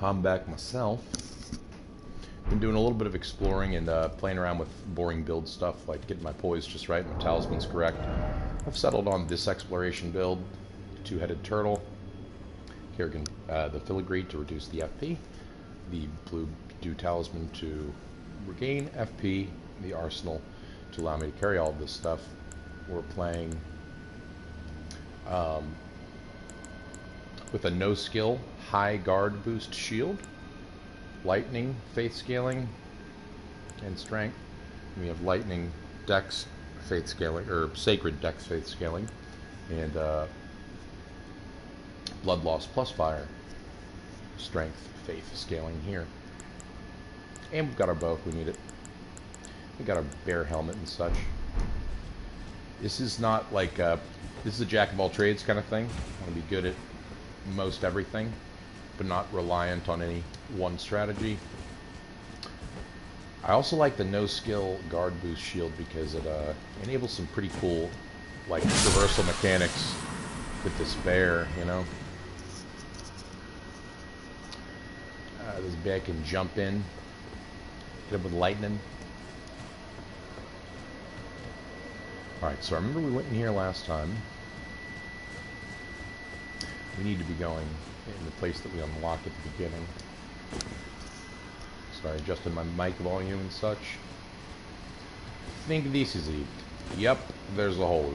I'm back myself. Been doing a little bit of exploring and playing around with boring build stuff, like getting my poise just right, my talisman's correct. I've settled on this exploration build, two-headed turtle. Here again, the filigree to reduce the FP, the blue dew talisman to regain FP, the arsenal to allow me to carry all of this stuff. We're playing with a no-skill, high guard boost shield, lightning, faith scaling, and strength. We have lightning, dex, faith scaling, or sacred dex, faith scaling, and blood loss plus fire, strength, faith scaling here. And we've got our bow if we need it. We got our bear helmet and such. This is not like this is a jack of all trades kind of thing. I want to be good at most everything, but not reliant on any one strategy. I also like the no skill guard boost shield because it enables some pretty cool like traversal mechanics with this bear, you know. This bear can jump in, hit him with lightning. Alright, so I remember we went in here last time. We need to be going in the place that we unlocked at the beginning. Sorry, adjusting my mic volume and such. I think this is it. Yep, there's a hole.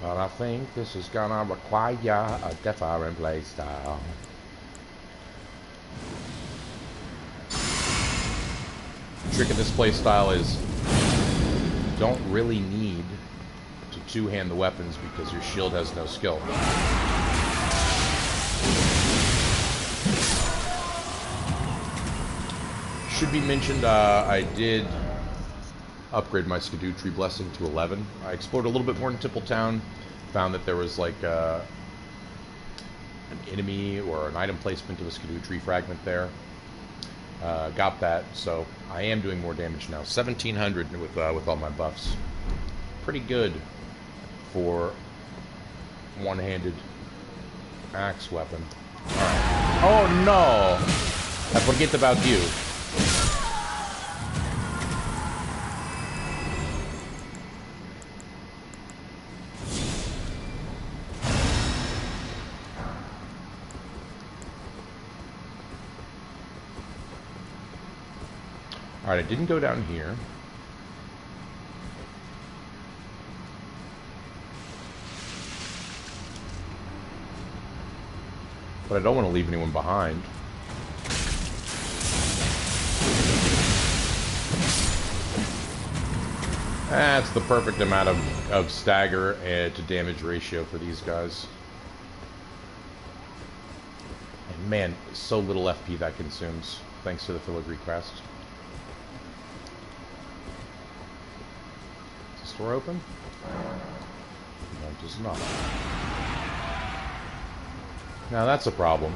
But I think this is gonna require a different playstyle. The trick of this playstyle is you don't really need to two-hand the weapons because your shield has no skill. Should be mentioned, I did upgrade my Erdtree blessing to 11. I explored a little bit more in Tippletown, found that there was like an enemy or an item placement of a Erdtree fragment there. Got that, so I am doing more damage now. 1700 with all my buffs. Pretty good for one-handed axe weapon. Alright. Oh no! I forget about you. Alright, I didn't go down here. But I don't want to leave anyone behind. That's the perfect amount of stagger to damage ratio for these guys. And man, so little FP that consumes, thanks to the filigree quest. Is this door open? No, it does not. Now that's a problem.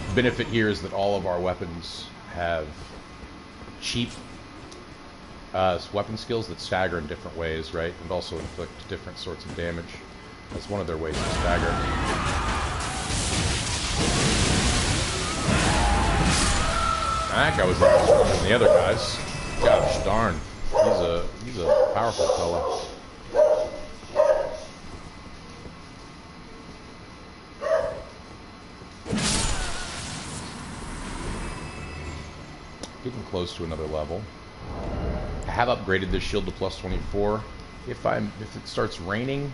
The benefit here is that all of our weapons have cheap weapon skills that stagger in different ways, right? And also inflict different sorts of damage. That's one of their ways to stagger. That guy was not stronger than the other guys. Gosh darn. He's a powerful fella. Getting close to another level. I have upgraded this shield to plus 24. If it starts raining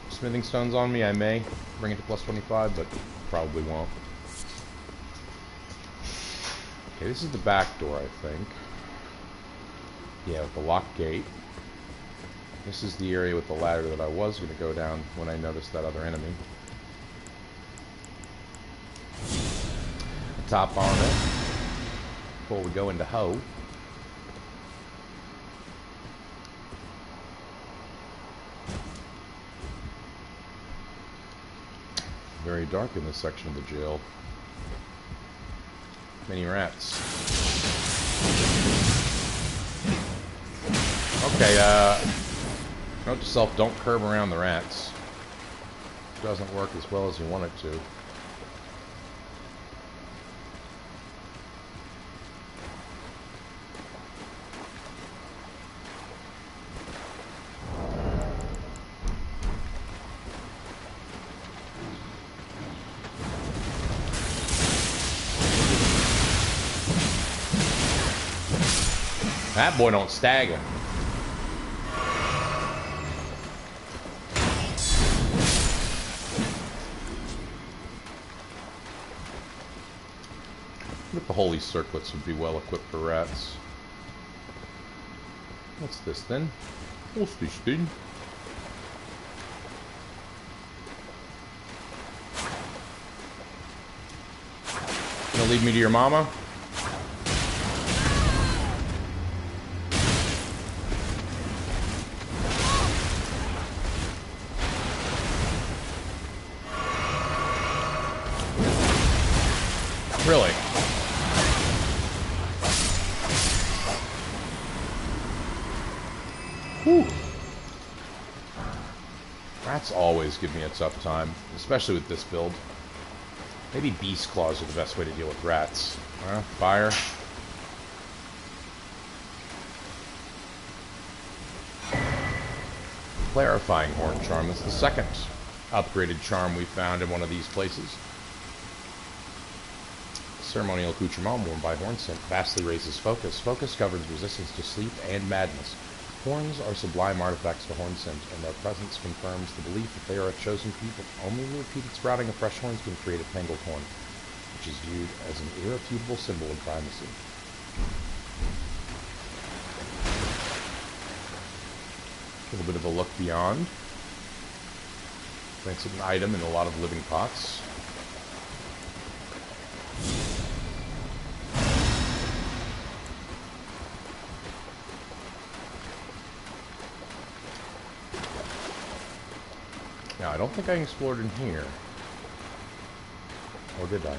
smithing stones on me, I may bring it to plus 25, but probably won't. Okay, this is the back door, I think. Yeah, with the locked gate. This is the area with the ladder that I was going to go down when I noticed that other enemy. Top on it before we go into hoe. very dark in this section of the jail. Many rats. Okay, note to self, don't curb around the rats. It doesn't work as well as you want it to. That boy don't stagger. I think the holy circlets would be well equipped for rats. What's this then? What's this thing? You gonna leave me to your mama? Really? Whew. Rats always give me a tough time, especially with this build. Maybe beast claws are the best way to deal with rats. Fire. Clarifying horn charm. That's the second upgraded charm we found in one of these places. Ceremonial accoutrement worn by Hornsent vastly raises focus. Focus governs resistance to sleep and madness. Horns are sublime artifacts to Hornsent, and their presence confirms the belief that they are a chosen people. Only the repeated sprouting of fresh horns can create a tangled horn, which is viewed as an irrefutable symbol of primacy. A little bit of a look beyond. Thanks to an item in a lot of living pots. Now, I don't think I explored in here. Or did I?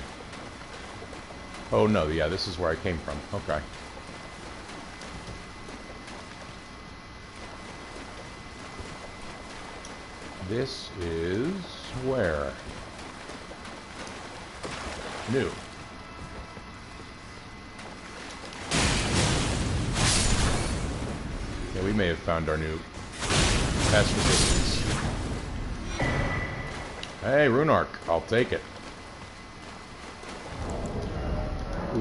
Oh, no, yeah, this is where I came from. Okay. This is where? New. Yeah, we may have found our new pest resistance. Hey, Rune Arc, I'll take it.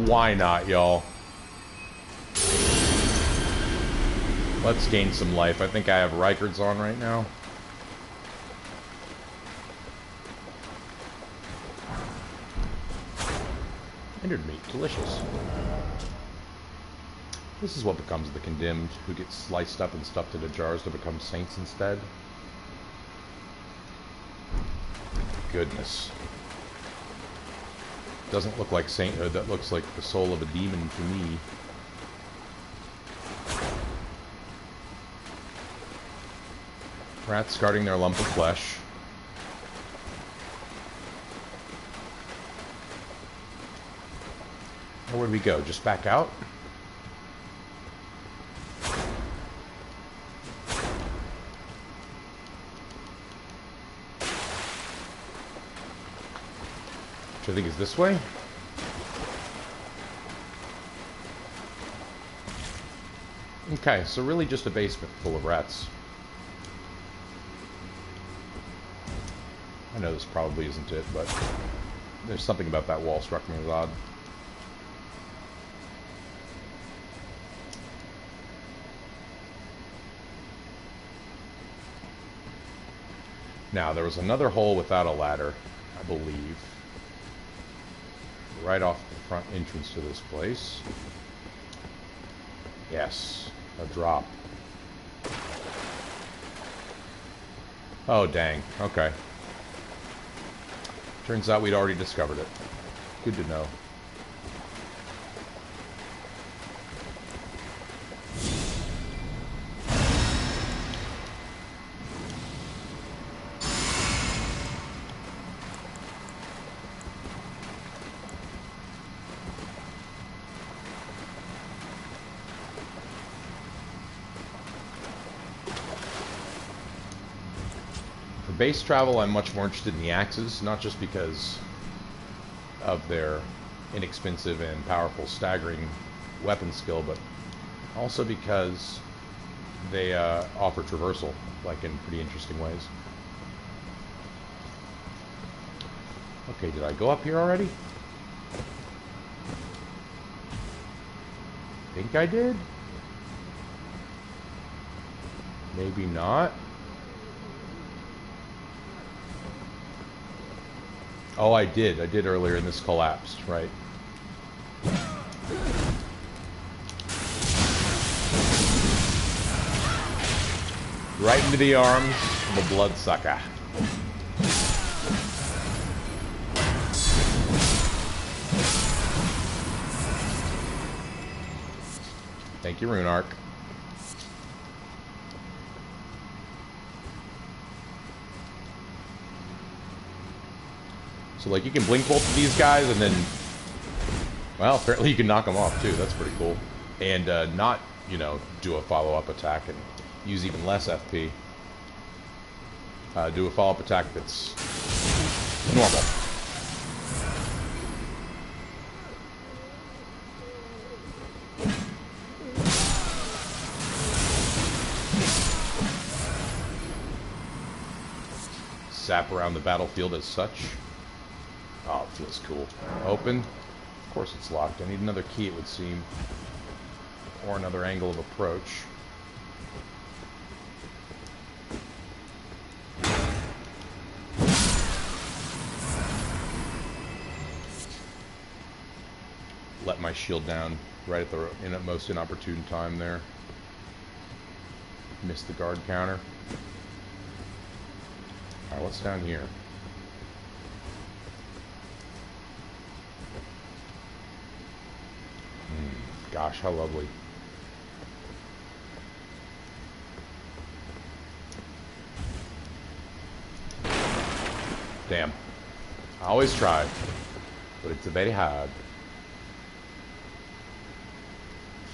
Why not, y'all? Let's gain some life. I think I have Reikards on right now. Hindered meat, delicious. This is what becomes the condemned, who get sliced up and stuffed into jars to become saints instead. Goodness. Doesn't look like saint, or that looks like the soul of a demon to me. Rats guarding their lump of flesh. Where'd we go? Just back out? Which I think is this way? Okay, so really just a basement full of rats. I know this probably isn't it, but there's something about that wall struck me as odd. Now, there was another hole without a ladder, I believe. Right off the front entrance to this place. Yes, a drop. Oh, dang. Okay. Turns out we'd already discovered it. Good to know. base travel, I'm much more interested in the axes, not just because of their inexpensive and powerful staggering weapon skill, but also because they offer traversal, like in pretty interesting ways. Okay, did I go up here already? Think I did? Maybe not. Oh, I did. I did earlier, and this collapsed, right? Right into the arms of a bloodsucker. Thank you, Rune Arc. So, like, you can blink bolt to these guys, and then, well, apparently you can knock them off, too. That's pretty cool. And not, you know, do a follow-up attack and use even less FP. Do a follow-up attack that's normal. Zap around the battlefield as such. Oh, it feels cool. Open. Of course it's locked. I need another key, it would seem. Or another angle of approach. Let my shield down right at the most inopportune time there. Missed the guard counter. Alright, what's down here? Gosh, how lovely. Damn. I always try, but it's very hard.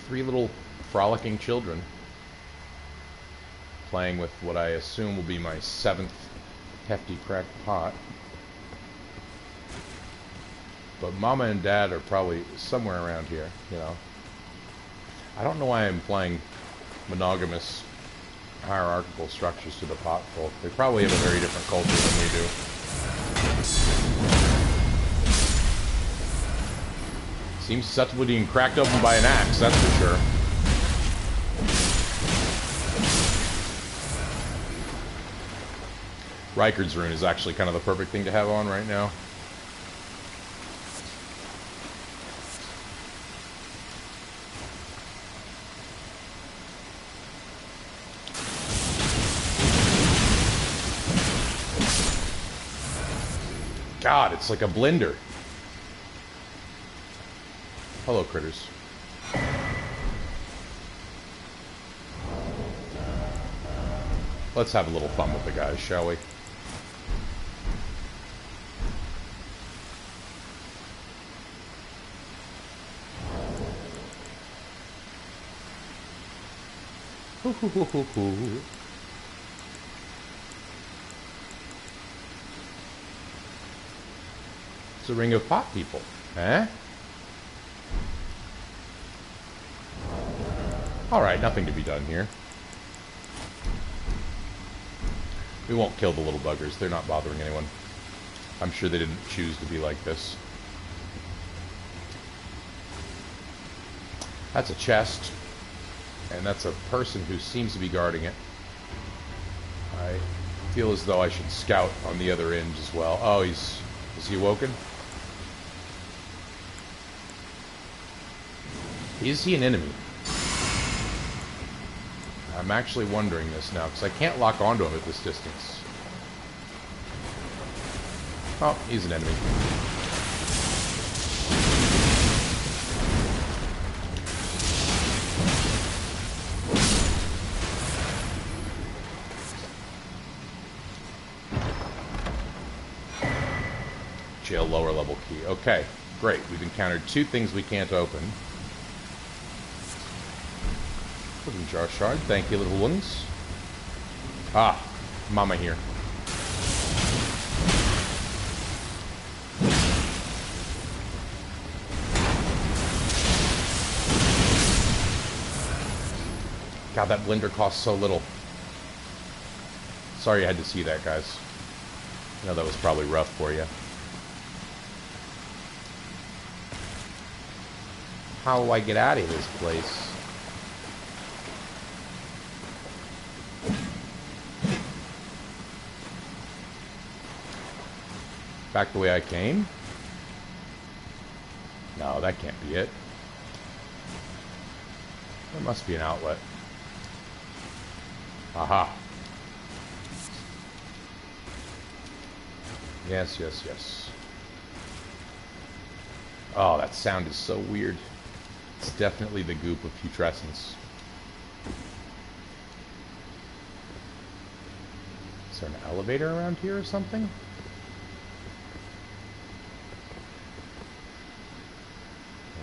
3 little frolicking children playing with what I assume will be my 7th hefty cracked pot. But Mama and Dad are probably somewhere around here, you know. I don't know why I'm playing monogamous hierarchical structures to the pot folk. They probably have a very different culture than we do. Seems susceptible to being cracked open by an axe, that's for sure. Rykard's Rune is actually kind of the perfect thing to have on right now. God, it's like a blender. Hello, critters. Let's have a little fun with the guys, shall we? It's a ring of pot people, eh? Alright, nothing to be done here. We won't kill the little buggers. They're not bothering anyone. I'm sure they didn't choose to be like this. That's a chest. And that's a person who seems to be guarding it. I feel as though I should scout on the other end as well. Oh, is he awoken? Is he an enemy? I'm actually wondering this now, because I can't lock onto him at this distance. Oh, he's an enemy. Jail lower level key. Okay, great. We've encountered 2 things we can't open. Cooking jar shard. Thank you, little ones. Ah, Mama here. God, that blender costs so little. Sorry you had to see that, guys. I know that was probably rough for you. How do I get out of this place? Back the way I came? No, that can't be it. There must be an outlet. Aha. Yes, yes, yes. Oh, that sound is so weird. It's definitely the goop of putrescence. Is there an elevator around here or something?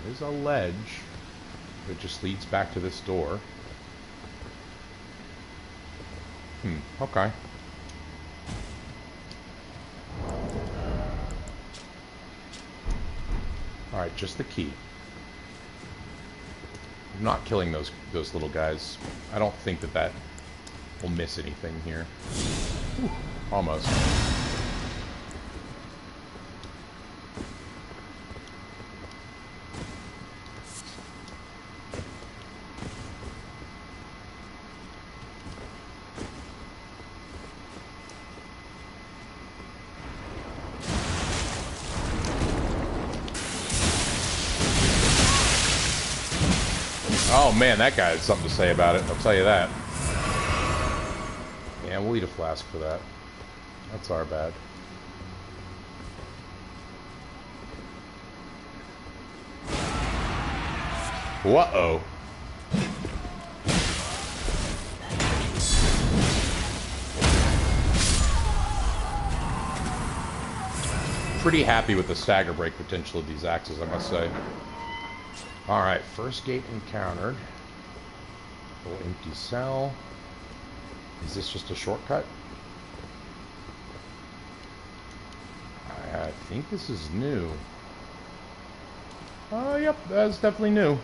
There's a ledge that just leads back to this door. Okay. Alright, just the key. I'm not killing those little guys. I don't think that will miss anything here. Whew, almost. Oh man, that guy had something to say about it, I'll tell you that. Yeah, we'll eat a flask for that. That's our bad. Whoa. Pretty happy with the stagger break potential of these axes, I must say. Alright, first gate encountered. Full empty cell. Is this just a shortcut? I think this is new. Oh, yep, that's definitely new.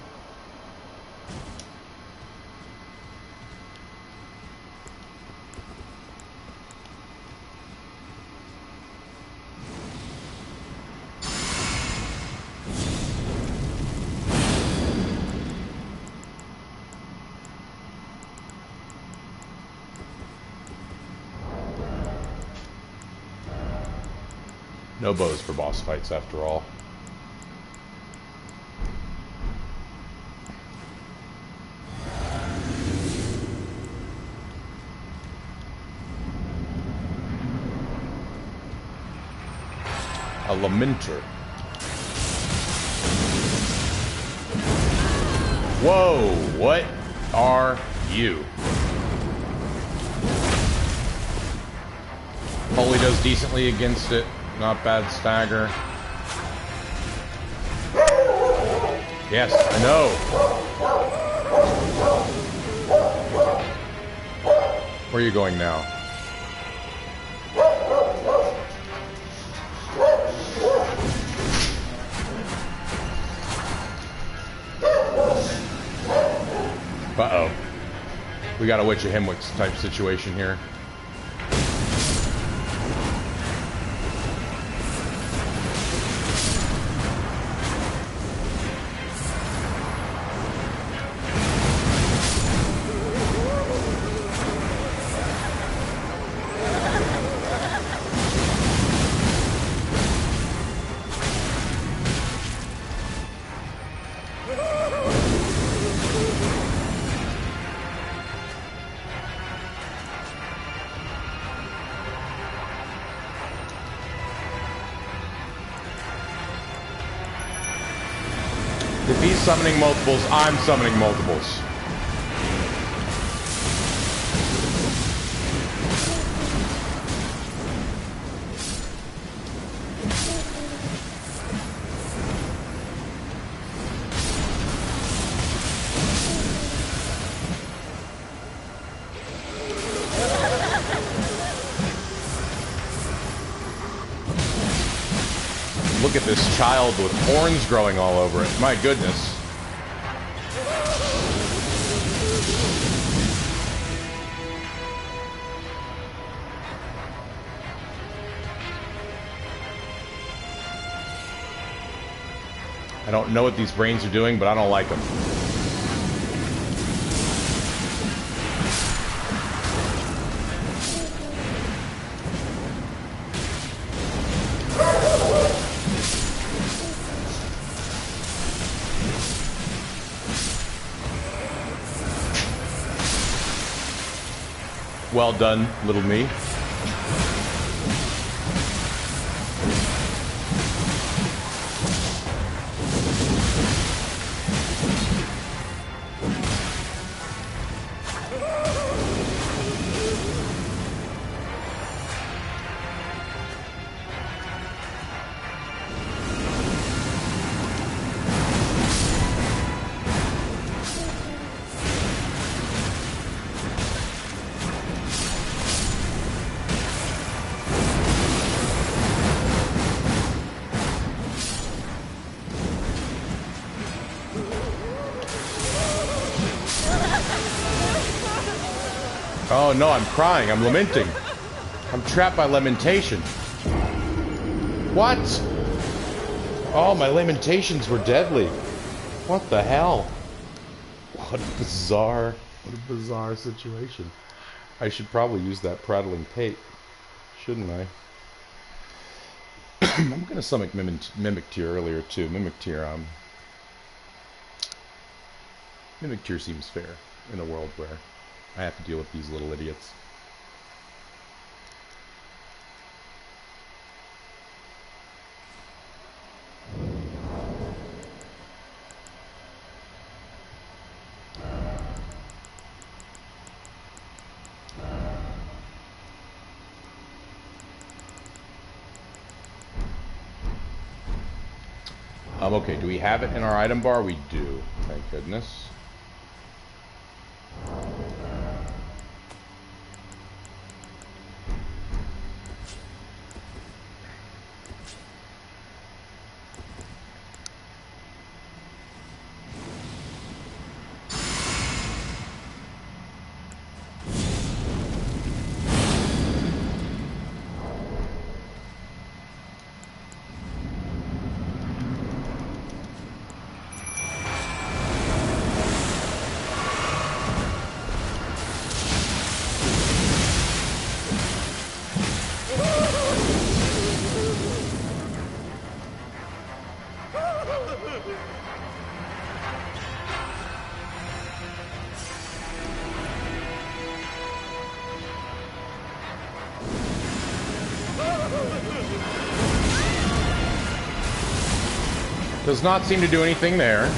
No bows for boss fights, after all. A Lamenter. Whoa, what are you? Holy does decently against it. Not bad stagger. Yes, I know. Where are you going now? Uh-oh. We got a Witch of Hemwicks type situation here. If he's summoning multiples, I'm summoning multiples. Look at this child with horns growing all over it. My goodness. don't know what these brains are doing, but I don't like them. Well done, little me. Oh no, I'm crying. I'm lamenting. I'm trapped by lamentation. What? Oh, my lamentations were deadly. What the hell? What a bizarre situation. I should probably use that prattling pate, shouldn't I? I'm gonna summon Mimic Tear earlier too. Mimic Tear seems fair in a world where I have to deal with these little idiots. Okay, do we have it in our item bar? We do, thank goodness. Does not seem to do anything there.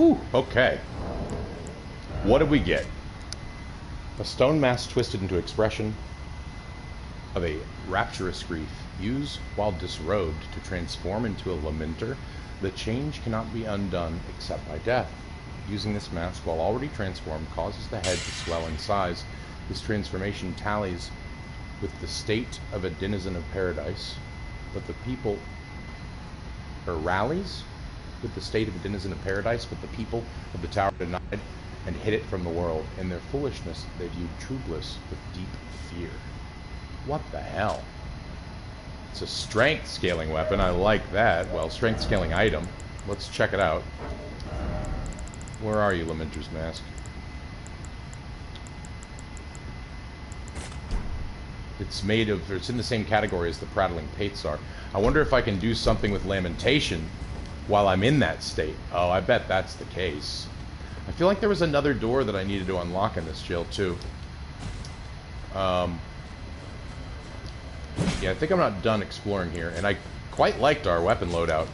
Whew, okay. What did we get? A stone mask twisted into expression of a rapturous grief. Use while disrobed to transform into a lamenter. The change cannot be undone except by death. Using this mask while already transformed causes the head to swell in size. This transformation tallies with the state of a denizen of paradise, but the people, or rallies with the state of a denizen of paradise, but the people of the tower denied and hid it from the world. In their foolishness, they viewed true bliss with deep fear. What the hell? It's a strength scaling weapon. I like that. Well, strength scaling item. Let's check it out. Where are you, Lamenter's Mask? It's made of, it's in the same category as the Prattling Pates are. I wonder if I can do something with Lamentation while I'm in that state. Oh, I bet that's the case. I feel like there was another door that I needed to unlock in this jail, too. Yeah, I think I'm not done exploring here. And I quite liked our weapon loadout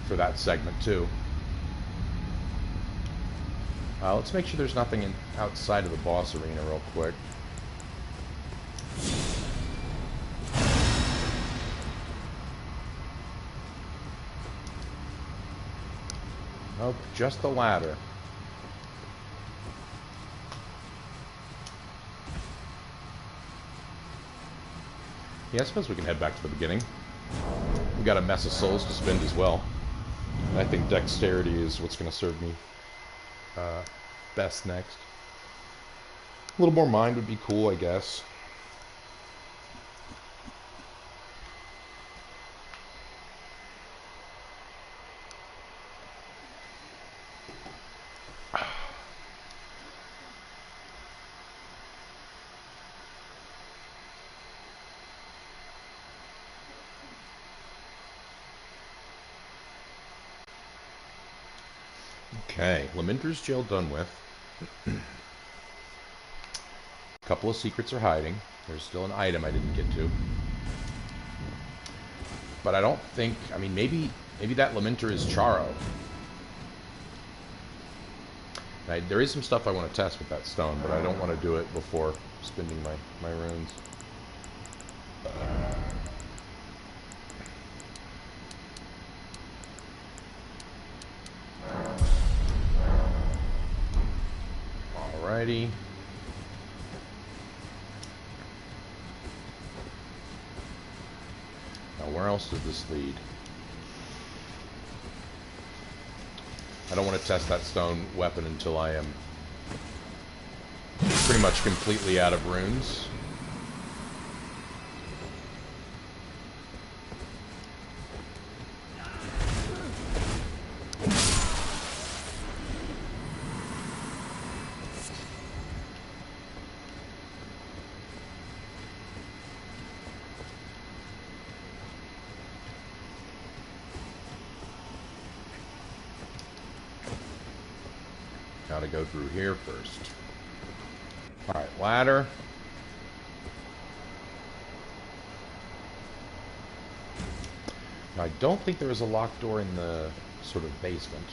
for that segment, too. Let's make sure there's nothing outside of the boss arena real quick. Nope, just the ladder. Yeah, I suppose we can head back to the beginning. We've got a mess of souls to spend as well. And I think dexterity is what's going to serve me best next. A little more mind would be cool, I guess. Okay, Lamenter's jail done with. A couple of secrets are hiding. There's still an item I didn't get to. But I don't think, I mean, maybe that Lamenter is Charo. There is some stuff I want to test with that stone, but I don't want to do it before spending my runes. Alrighty. Now, where else does this lead? I don't want to test that stone weapon until I am pretty much completely out of runes. Gotta go through here first. Alright, ladder. Now, I don't think there was a locked door in the sort of basement.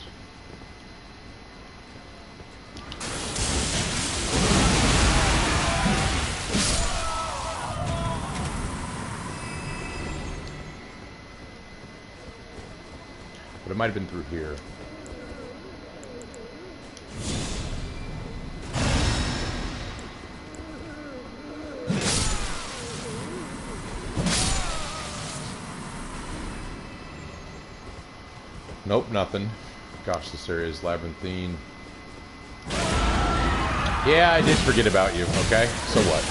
But it might have been through here. Nope, nothing. Gosh, this area is labyrinthine. Yeah, I did forget about you, okay? So what?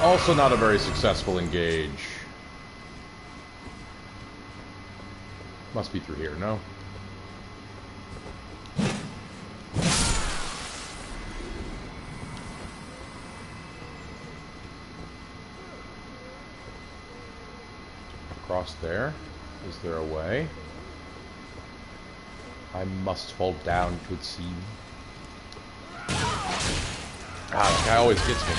Also not a very successful engage. Must be through here, no? across there. Is there a way? I must fall down, it would seem. Ah, that guy always gets me.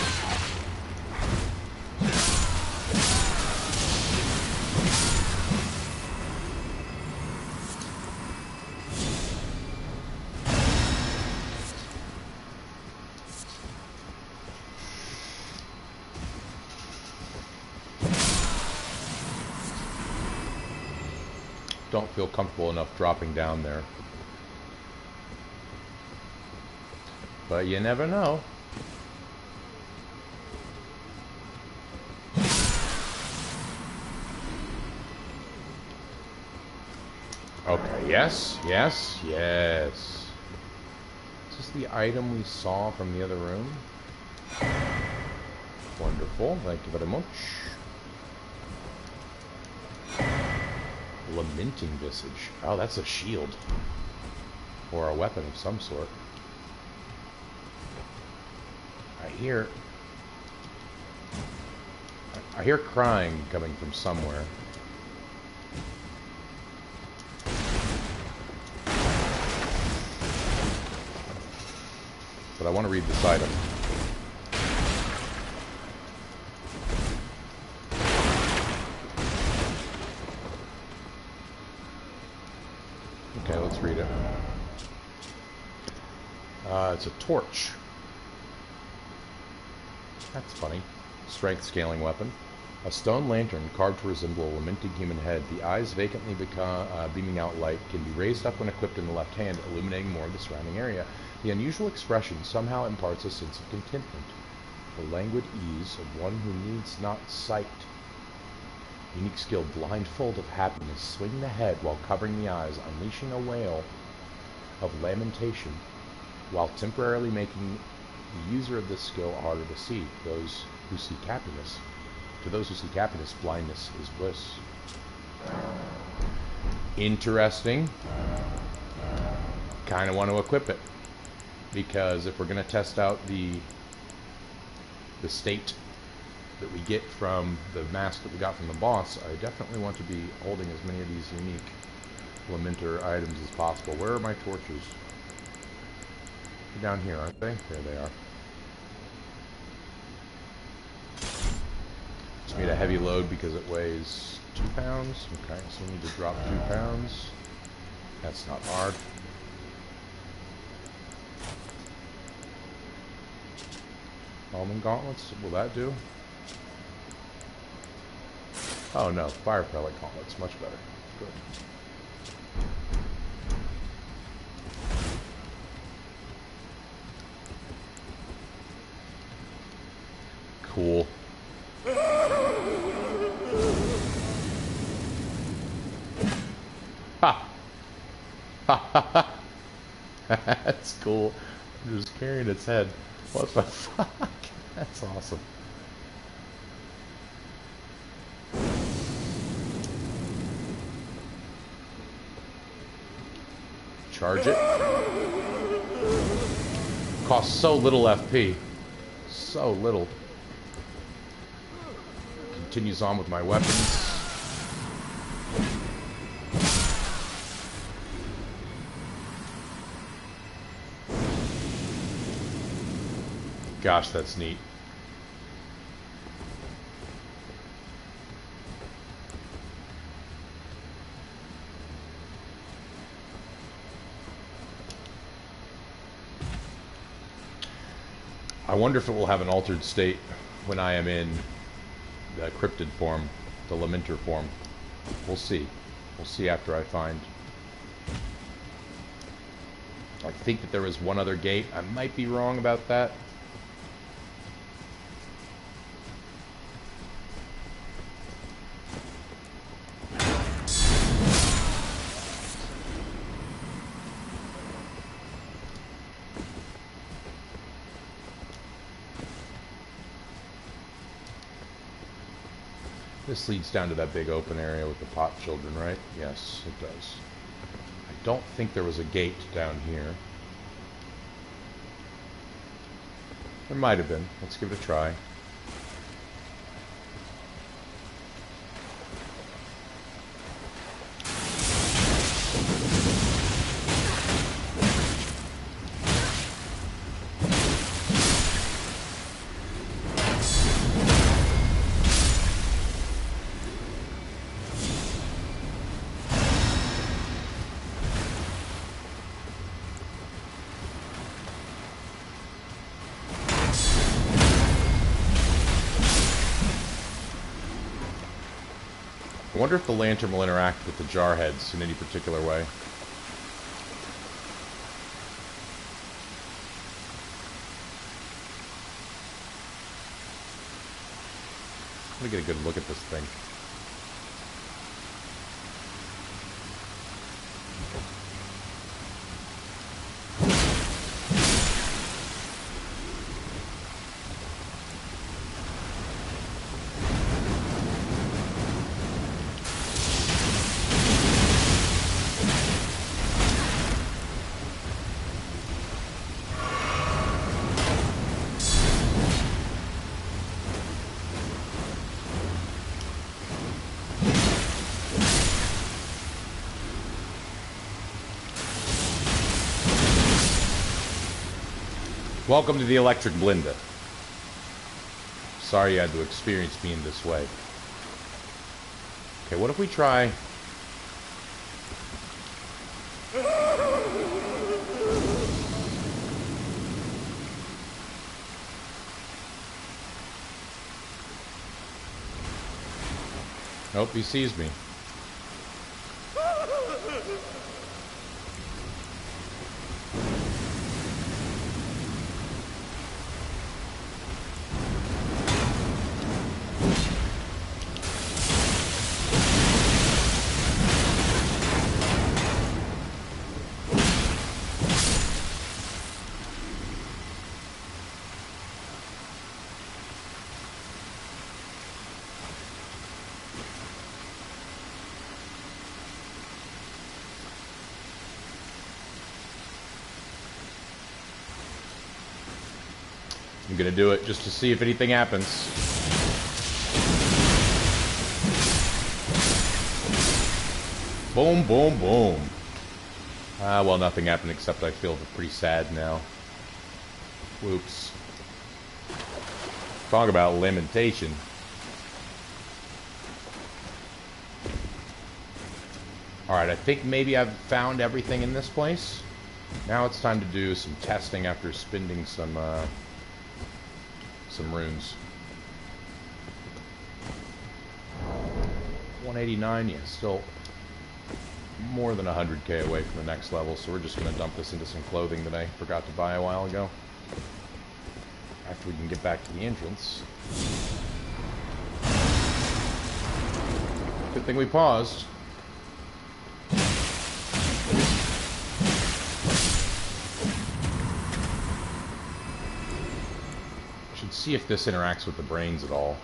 Don't feel comfortable enough dropping down there. But you never know. Okay, yes, yes, yes. Is this the item we saw from the other room? Wonderful, thank you very much. Lamenting visage. Oh, that's a shield. Or a weapon of some sort. I hear crying coming from somewhere. But I want to read this item. Okay, let's read it. It's a torch. That's funny. Strength scaling weapon. A stone lantern carved to resemble a lamenting human head. The eyes vacantly beaming out light can be raised up when equipped in the left hand, illuminating more of the surrounding area. The unusual expression somehow imparts a sense of contentment. The languid ease of one who needs not sight. Unique skill, blindfold of happiness. Swing the head while covering the eyes, unleashing a wail of lamentation, while temporarily making the user of this skill harder to see. Those who seek happiness. To those who seek happiness, blindness is bliss. Interesting. Kind of want to equip it, because if we're going to test out the state that we get from the mask that we got from the boss, I definitely want to be holding as many of these unique Lamenter items as possible. Where are my torches? They're down here, aren't they? There they are. Just made a heavy load because it weighs 2 pounds. Okay, so we need to drop 2 pounds. That's not hard. Almond gauntlets, will that do? Oh no, fire pellet gauntlets, much better. Good. Cool. Ha! Ha ha ha! That's cool. I'm just carrying its head. What the fuck? That's awesome. Charge it. Costs so little FP. So little. Continues on with my weapons. Gosh, that's neat. I wonder if it will have an altered state when I am in the cryptid form, the Lamenter form. We'll see. We'll see after I find. I think that there was one other gate. I might be wrong about that. This leads down to that big open area with the pot children, right? Yes, it does. I don't think there was a gate down here. There might have been. Let's give it a try. wonder if the lantern will interact with the jar heads in any particular way. Let me get a good look at this thing. Welcome to the electric blender. Sorry you had to experience me in this way. Okay, what if we try... Nope, he sees me. I'm gonna do it just to see if anything happens. Boom, boom, boom. Ah, well, nothing happened except I feel pretty sad now. Whoops. Talk about lamentation. Alright, I think maybe I've found everything in this place. Now it's time to do some testing after spending some runes. 189, yeah, still more than 100k away from the next level, so we're just going to dump this into some clothing that I forgot to buy a while ago. After we can get back to the entrance. Good thing we paused. See if this interacts with the brains at all.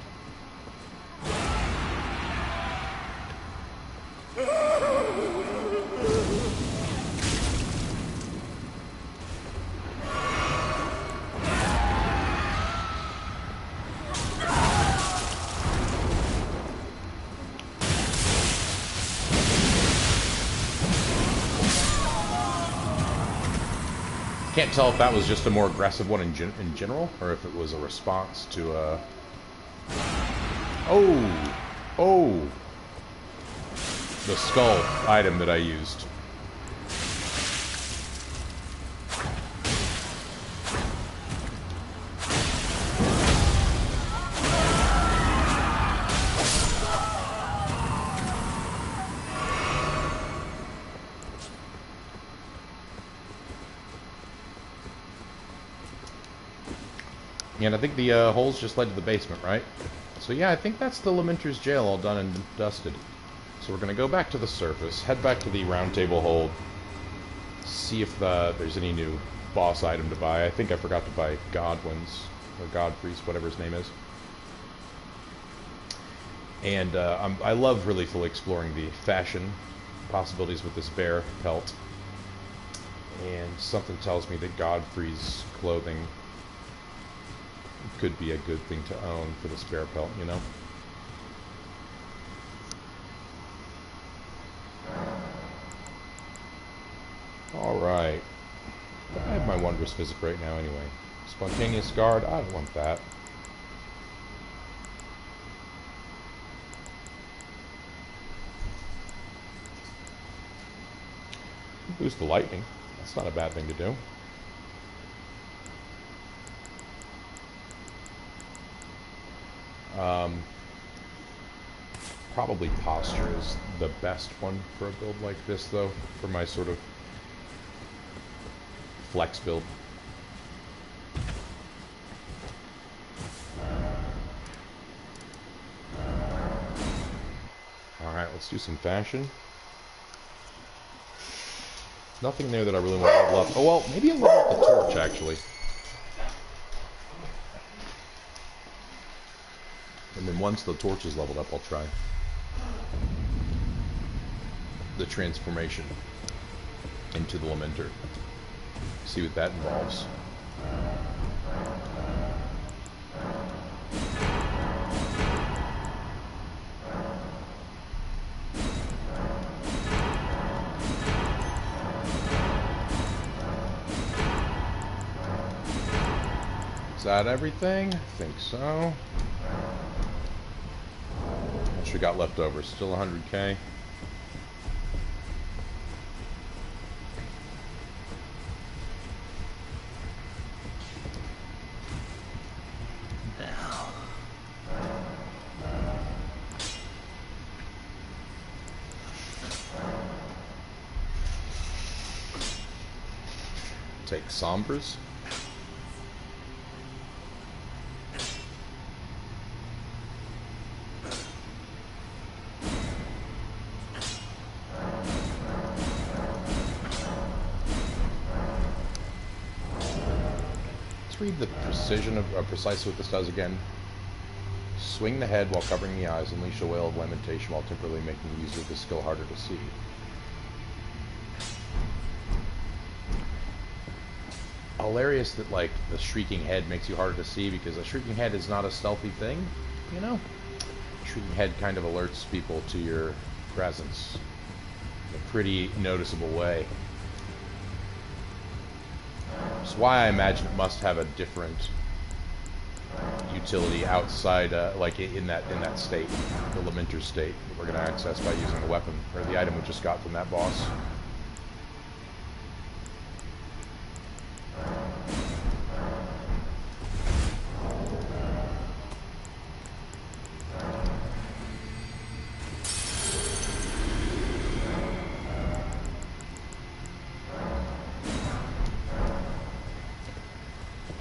Can't tell if that was just a more aggressive one in general, or if it was a response to oh, the skull item that I used. And I think the holes just led to the basement, right? So yeah, I think that's the Lamenter's jail all done and dusted. So we're going to go back to the surface, head back to the round table hold, see if there's any new boss item to buy. I think I forgot to buy Godwin's, or Godfrey's, whatever his name is. And I love really fully exploring the fashion possibilities with this bear pelt. And something tells me that Godfrey's clothing could be a good thing to own for the spare pelt, you know? Alright. I have my Wondrous Physic right now anyway. Spontaneous Guard, I don't want that. Boost the lightning. That's not a bad thing to do. Probably posture is the best one for a build like this, though, for my sort of flex build. Alright, let's do some fashion. Nothing there that I really want to level up. Oh, well, maybe I'll level up the torch, actually. And then once the torch is leveled up, I'll try the transformation into the Lamenter. See what that involves. Is that everything? I think so. How much we got left over? Still 100k. Take Sombras. Let's read the precision of precisely what this does again. Swing the head while covering the eyes, unleash a wail of lamentation while temporarily making the user of the skill harder to see. Hilarious that, like, the shrieking head makes you harder to see, because a shrieking head is not a stealthy thing, you know? Shrieking head kind of alerts people to your presence in a pretty noticeable way. That's why I imagine it must have a different utility outside, like in that state, the Lamenter state that we're going to access by using the weapon, or the item we just got from that boss.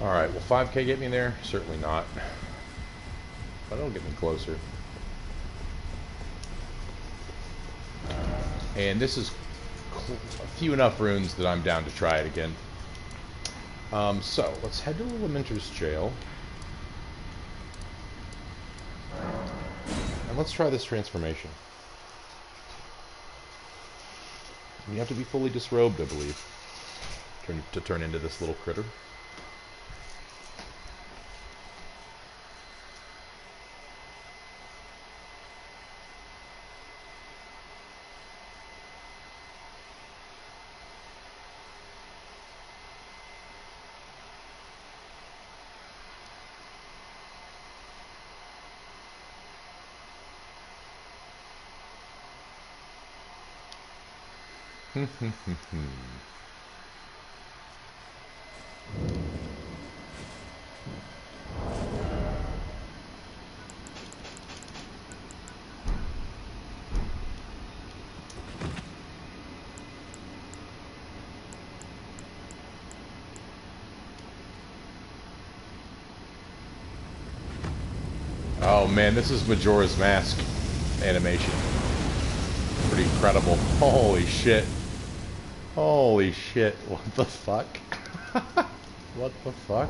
Alright, will 5k get me there? Certainly not. But it'll get me closer. And this is a few enough runes that I'm down to try it again. So, let's head to the Lamenter's jail. And let's try this transformation. You have to be fully disrobed, I believe, to turn into this little critter. Oh man, this is Majora's Mask animation. Pretty incredible. Holy shit. Holy shit. What the fuck? What the fuck?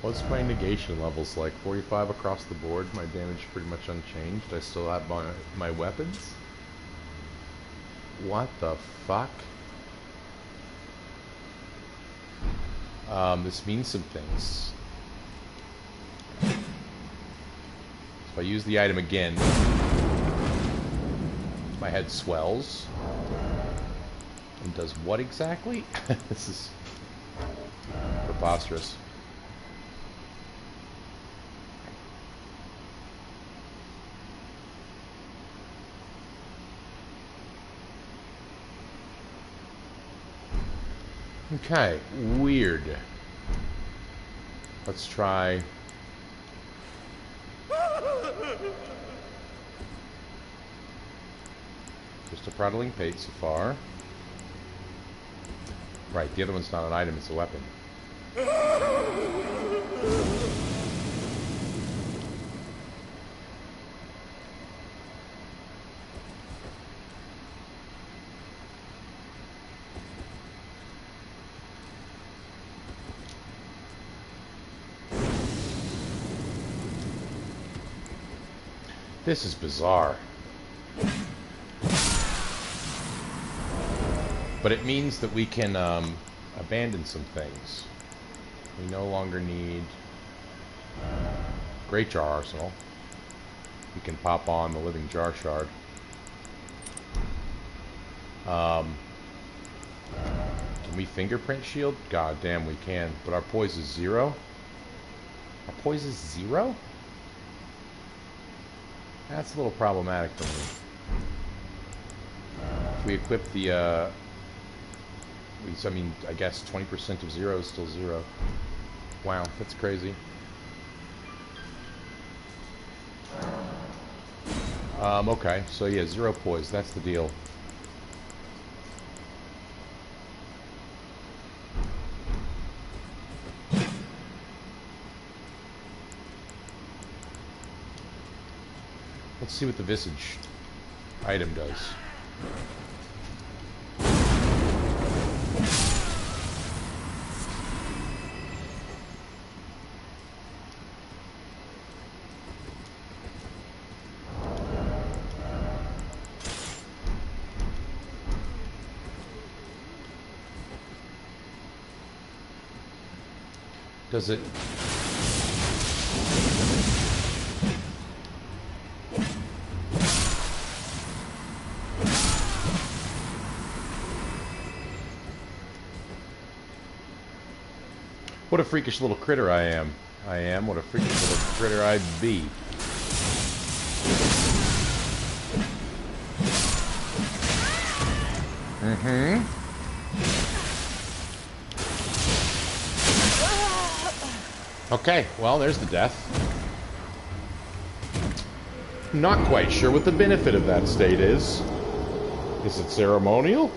What's my negation levels like? 45 across the board. My damage pretty much unchanged. I still have my weapons? What the fuck? This means some things. If I use the item again, my head swells. And does what exactly? This is preposterous. Okay, weird. Let's try... Just a prattling pate so far. Right, the other one's not an item, it's a weapon. This is bizarre. But it means that we can abandon some things. We no longer need Great Jar Arsenal. We can pop on the Living Jar Shard. Can we fingerprint shield? God damn, we can. But our poise is 0? Our poise is 0? That's a little problematic for me. If we equip the, I mean, I guess 20% of 0 is still 0. Wow, that's crazy. Okay, so yeah, 0 poise, that's the deal. Let's see what the Visage item does. Does it... What a freakish little critter I am. What a freakish little critter I be. Okay, well, there's the death. Not quite sure what the benefit of that state is. Is it ceremonial?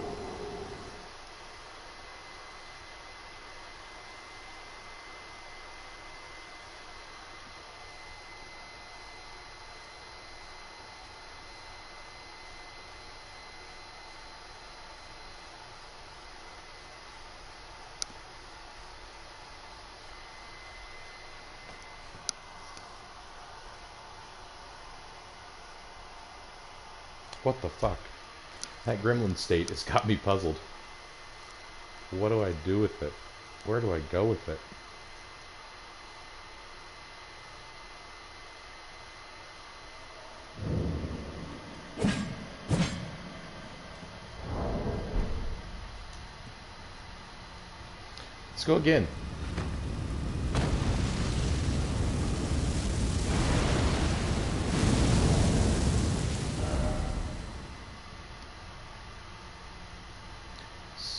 What the fuck? That gremlin state has got me puzzled. What do I do with it? Where do I go with it? Let's go again.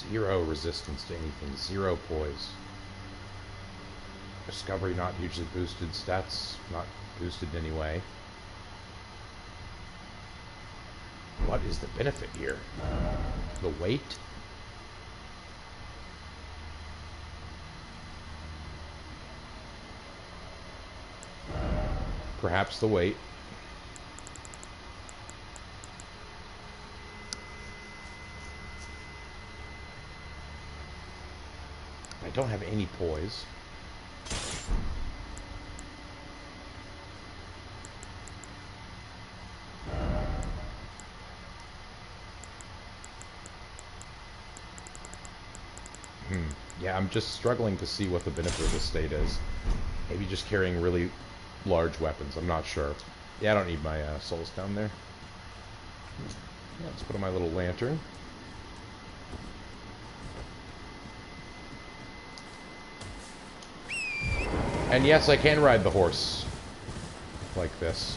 Zero resistance to anything. 0 poise. Discovery not hugely boosted. Stats not boosted in any way. What is the benefit here? The weight? Perhaps the weight. I don't have any poise. Yeah, I'm just struggling to see what the benefit of this state is. Maybe just carrying really large weapons. I'm not sure. Yeah, I don't need my souls down there. Yeah, let's put on my little lantern. And yes, I can ride the horse like this.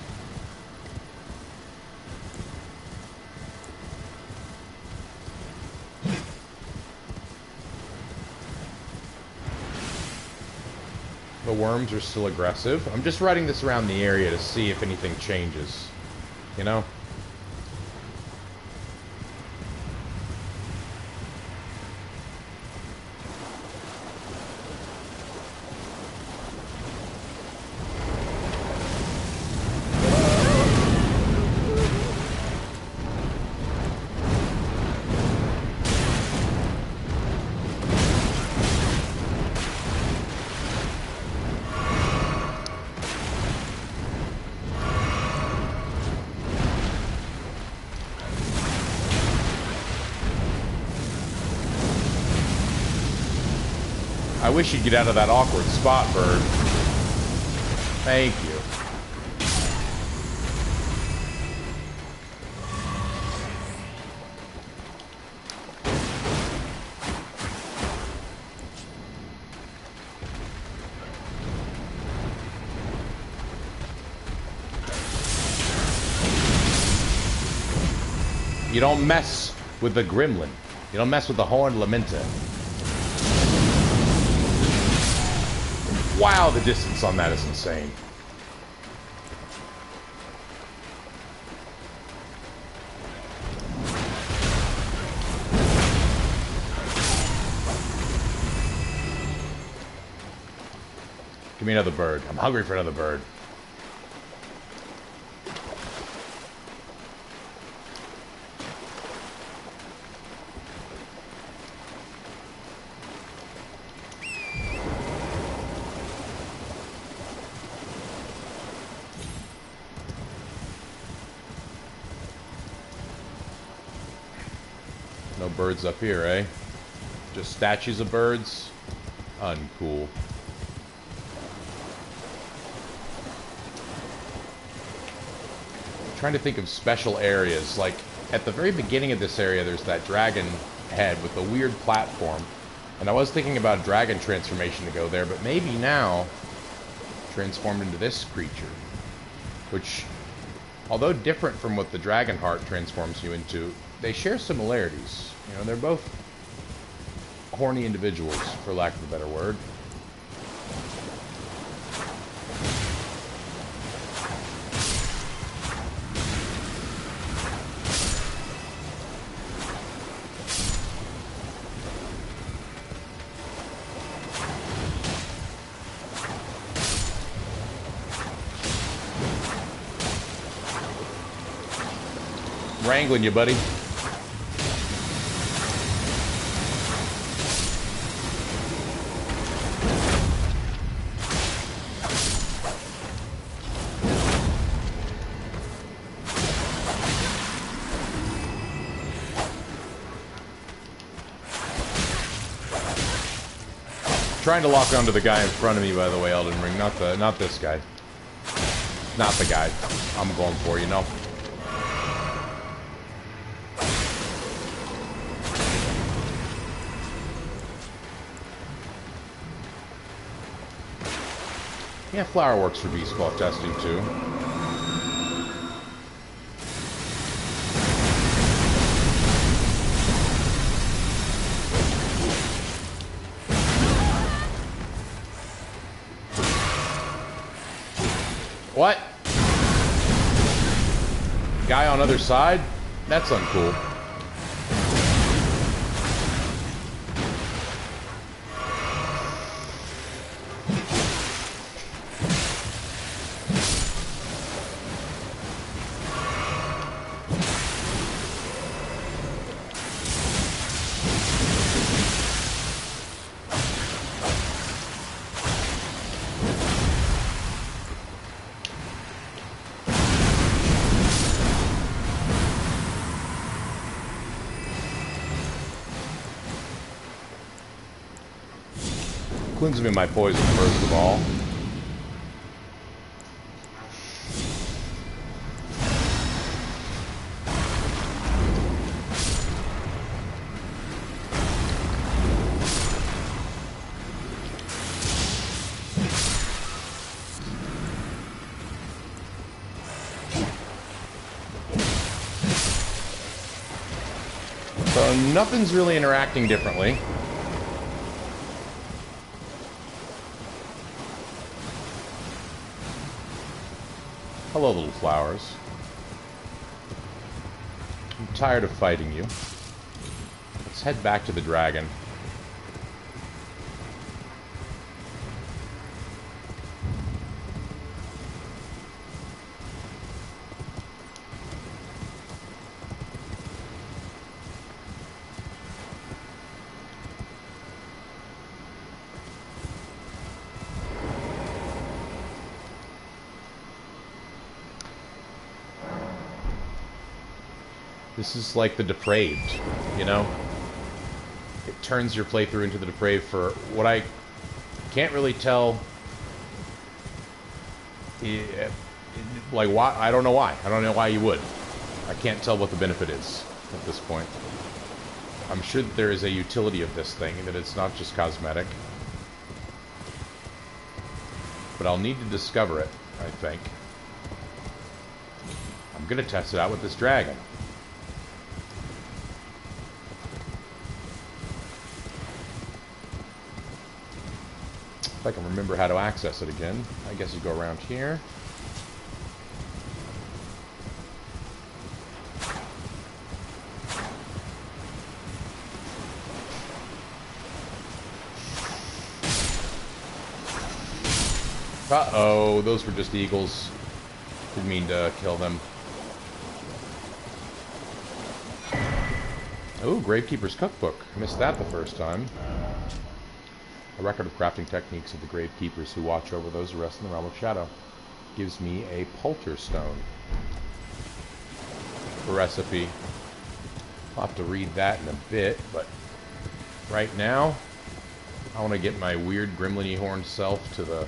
The worms are still aggressive. I'm just riding this around the area to see if anything changes. You know? I wish you'd get out of that awkward spot, bird. Thank you. You don't mess with the gremlin. You don't mess with the horned Lamenter. Wow, the distance on that is insane. Give me another bird. I'm hungry for another bird. No birds up here, eh? Just statues of birds? Uncool. I'm trying to think of special areas. Like, at the very beginning of this area, there's that dragon head with a weird platform. And I was thinking about dragon transformation to go there, but maybe now transformed into this creature. Which, although different from what the dragon heart transforms you into, they share similarities. You know, they're both horny individuals, for lack of a better word. Wrangling you, buddy. Trying to lock onto the guy in front of me, by the way, Elden Ring, not this guy. Not the guy I'm going for, you know. Yeah, flour works for beast cloth testing too. What? Guy on other side? That's uncool. Cleanse me my poison first of all. So nothing's really interacting differently. Hello, little flowers. I'm tired of fighting you. Let's head back to the dragon. This is like the depraved, you know? It turns your playthrough into the depraved for what I Can't really tell. Like, why? I don't know why. I don't know why you would. I can't tell what the benefit is at this point. I'm sure that there is a utility of this thing, that it's not just cosmetic. But I'll need to discover it, I think. I'm going to test it out with this dragon. If I can remember how to access it again. I guess you go around here. Uh-oh, those were just eagles. Didn't mean to kill them. Oh, Gravekeeper's Cookbook. Missed that the first time. A record of crafting techniques of the Gravekeepers who watch over those who rest in the realm of shadow. Gives me a Poulter Stone. A recipe. I'll have to read that in a bit, but right now, I want to get my weird gremlin-y horned self to the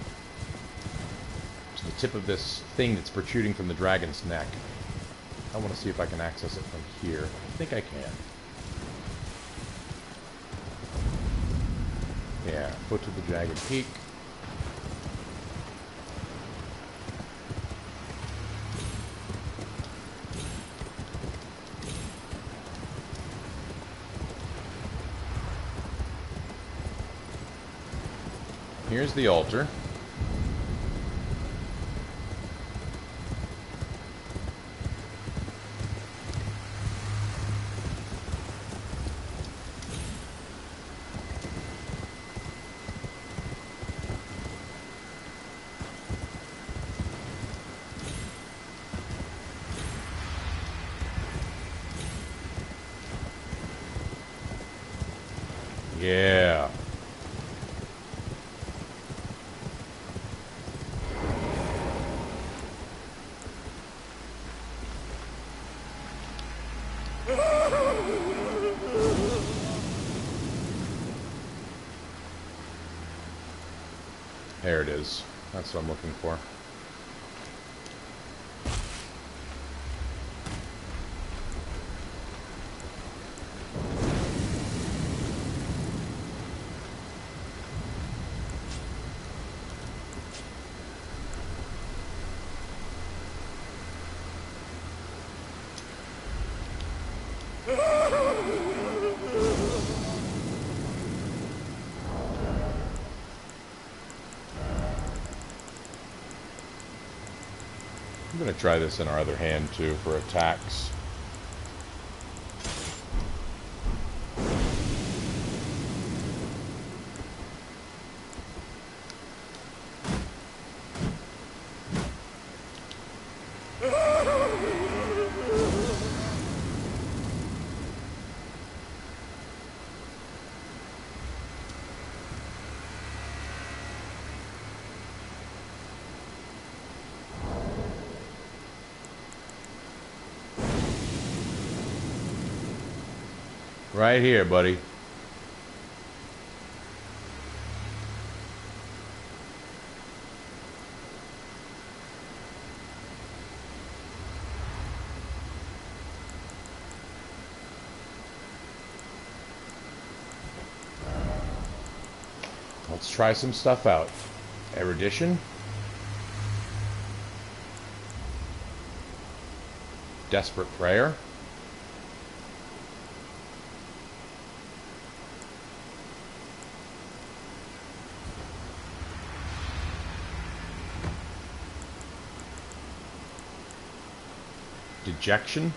tip of this thing that's protruding from the dragon's neck. I want to see if I can access it from here. I think I can. Yeah, foot to the jagged peak. Here's the altar. Yeah. There it is. That's what I'm looking for. I'm going to try this in our other hand too for attacks. Right here, buddy. Let's try some stuff out. Erudition. Desperate Prayer. Dejection.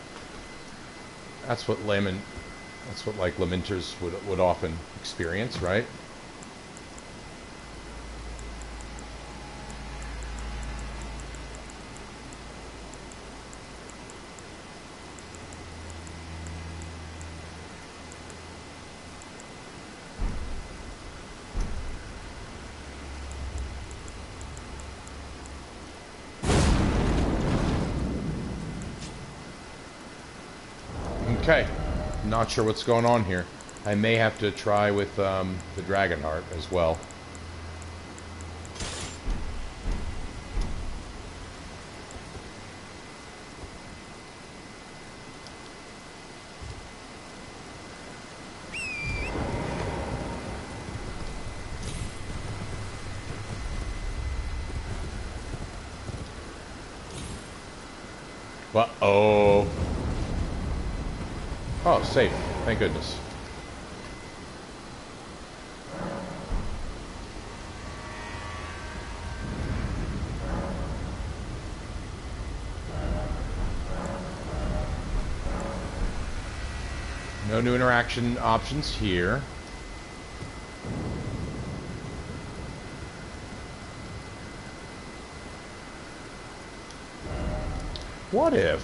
That's what like Lamenters would often experience, right? Okay, not sure what's going on here. I may have to try with the Dragonheart as well. What? Oh. Oh, safe. Thank goodness. No new interaction options here. What if?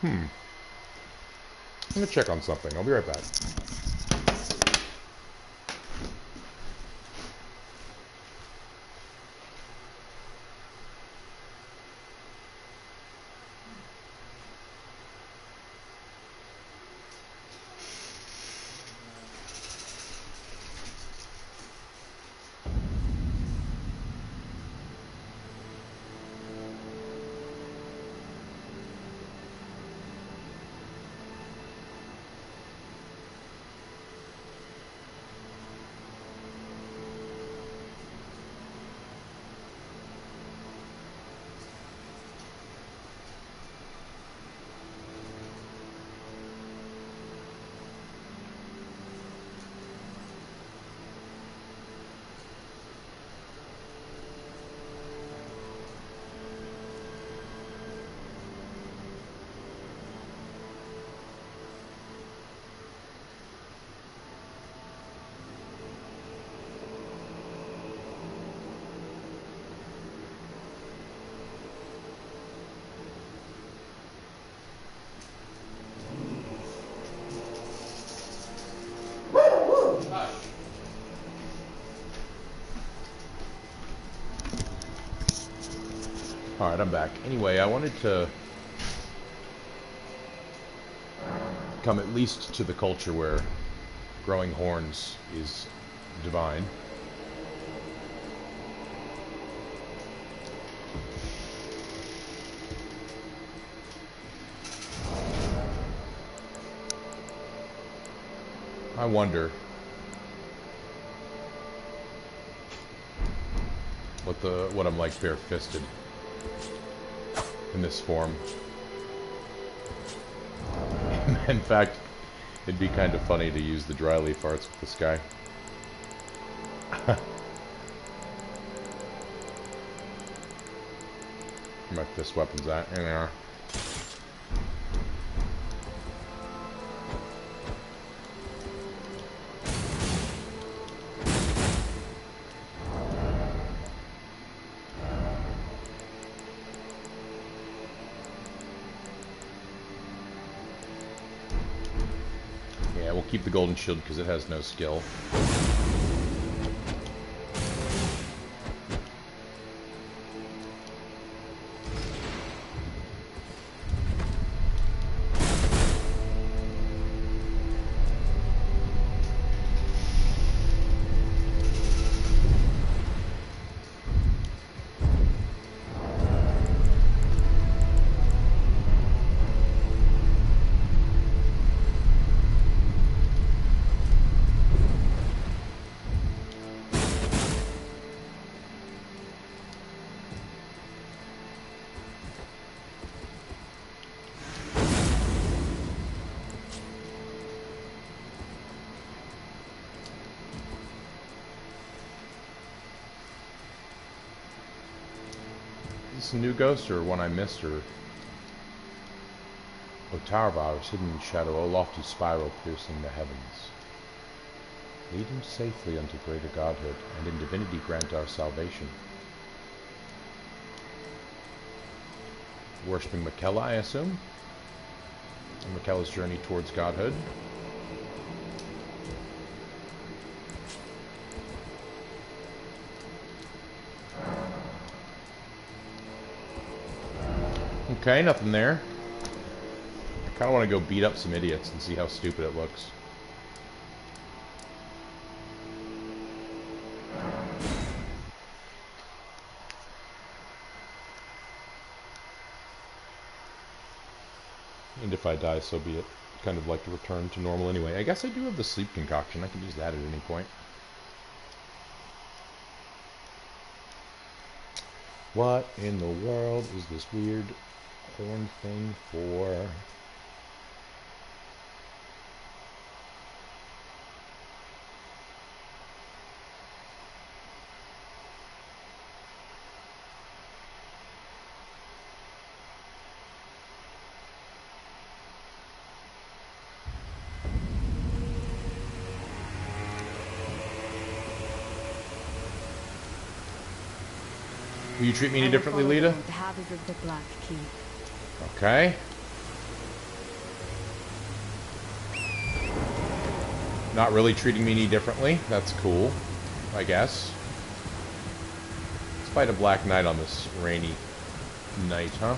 I'm gonna check on something. I'll be right back. Alright, I'm back. Anyway, I wanted to come at least to the culture where growing horns is divine. I wonder what I'm like bare-fisted in this form. In fact, it'd be kind of funny to use the dry leaf arts with this guy. Where my fist weapons at? There they are. Keep the golden shield because it has no skill. Is this a new ghost or one I missed, or... O tower of ours, hidden in shadow, O lofty spiral piercing the heavens. Lead him safely unto greater godhood, and in divinity grant our salvation. Worshipping Michaela, I assume? And Michaela's journey towards godhood. Okay, nothing there. I kind of want to go beat up some idiots and see how stupid it looks. if I die, so be it. Kind of like to return to normal anyway. I guess I do have the sleep concoction. I can use that at any point. What in the world is this weird horn thing for? Will you treat me any differently, Lita? The Black Key. Okay. Not really treating me any differently. That's cool, I guess. Let's fight a Black Knight on this rainy night, huh?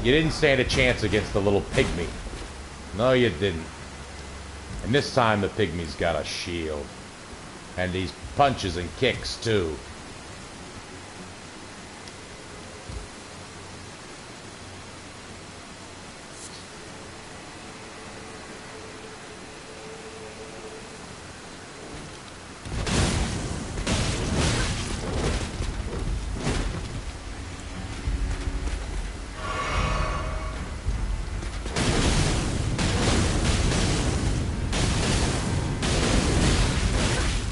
You didn't stand a chance against the little pygmy. No, you didn't. And this time the pygmy's got a shield. And these punches and kicks, too.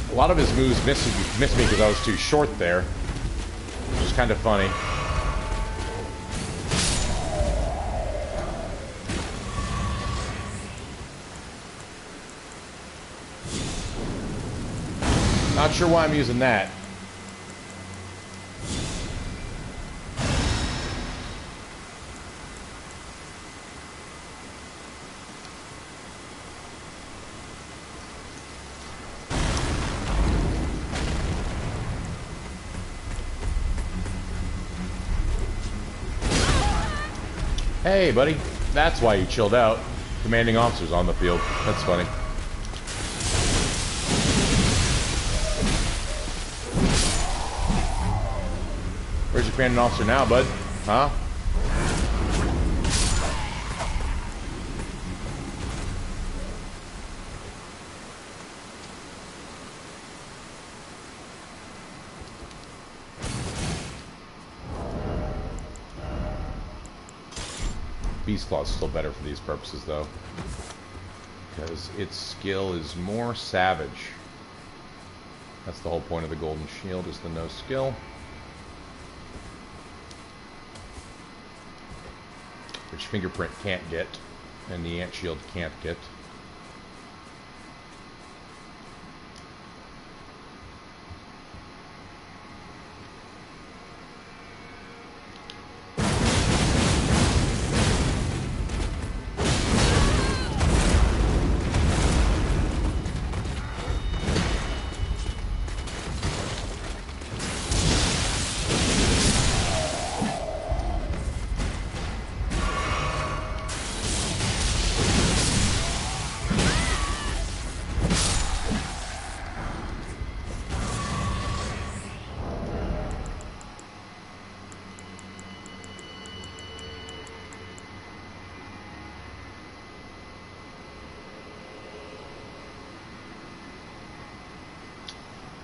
A lot of his moves missed me because I was too short there, which is kind of funny. Not sure why I'm using that. Hey, buddy. That's why you chilled out. Commanding officers on the field. That's funny. Where's your commanding officer now, bud? Huh? Beast Claw is still better for these purposes, though, because its skill is more savage. That's the whole point of the Golden Shield, is the no skill. Which Fingerprint can't get, and the Ant Shield can't get.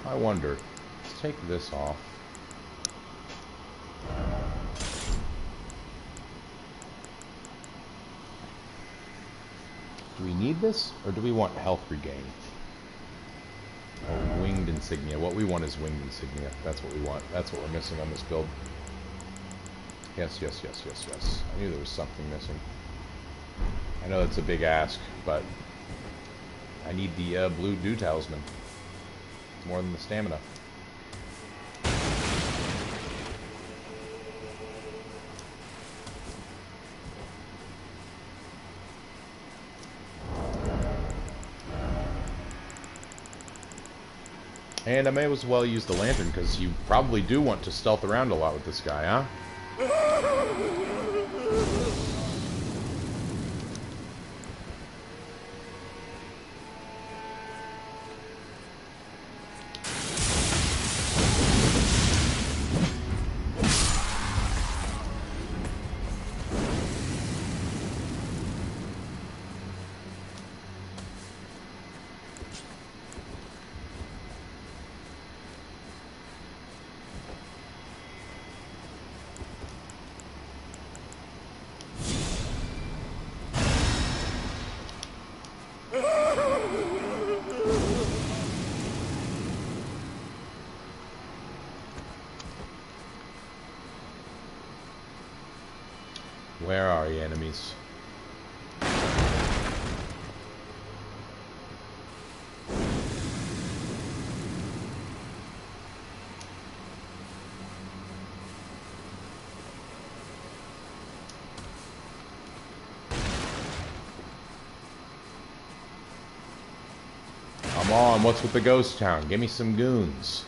I wonder, let's take this off. Do we need this, or do we want health regain? Oh, winged insignia. What we want is winged insignia. That's what we want. That's what we're missing on this build. Yes, yes, yes, yes, yes. I knew there was something missing. I know it's a big ask, but I need the blue dew talisman. More than the stamina. And I may as well use the lantern, because you probably do want to stealth around a lot with this guy, huh? Where are you, enemies? Come on, what's with the ghost town? Give me some goons.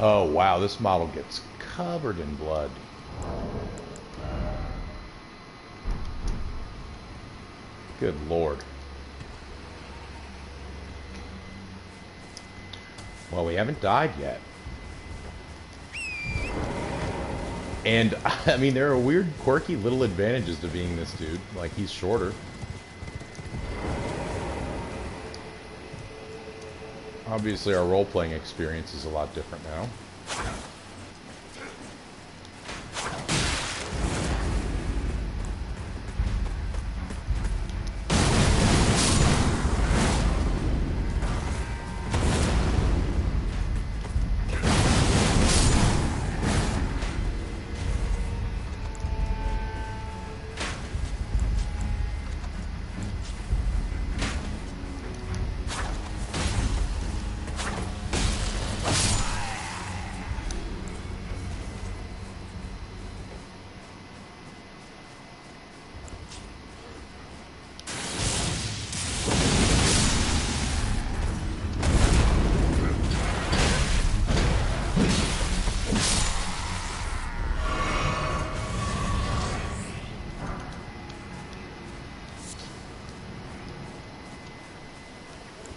Oh, wow, this model gets covered in blood. Good Lord. Well, we haven't died yet. And, I mean, there are weird, quirky little advantages to being this dude. Like, he's shorter. Obviously, our role-playing experience is a lot different now.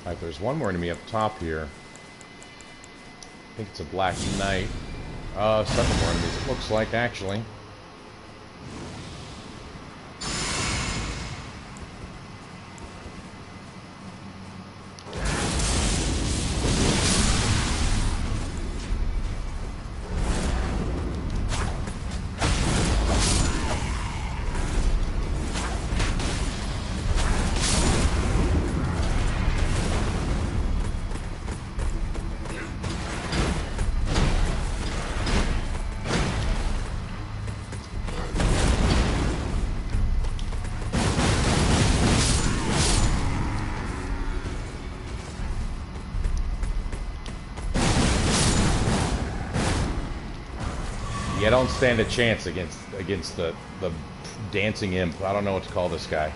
Alright, there's one more enemy up top here. I think it's a Black Knight. Several more enemies, it looks like, actually. Yeah, don't stand a chance against the dancing imp. I don't know what to call this guy.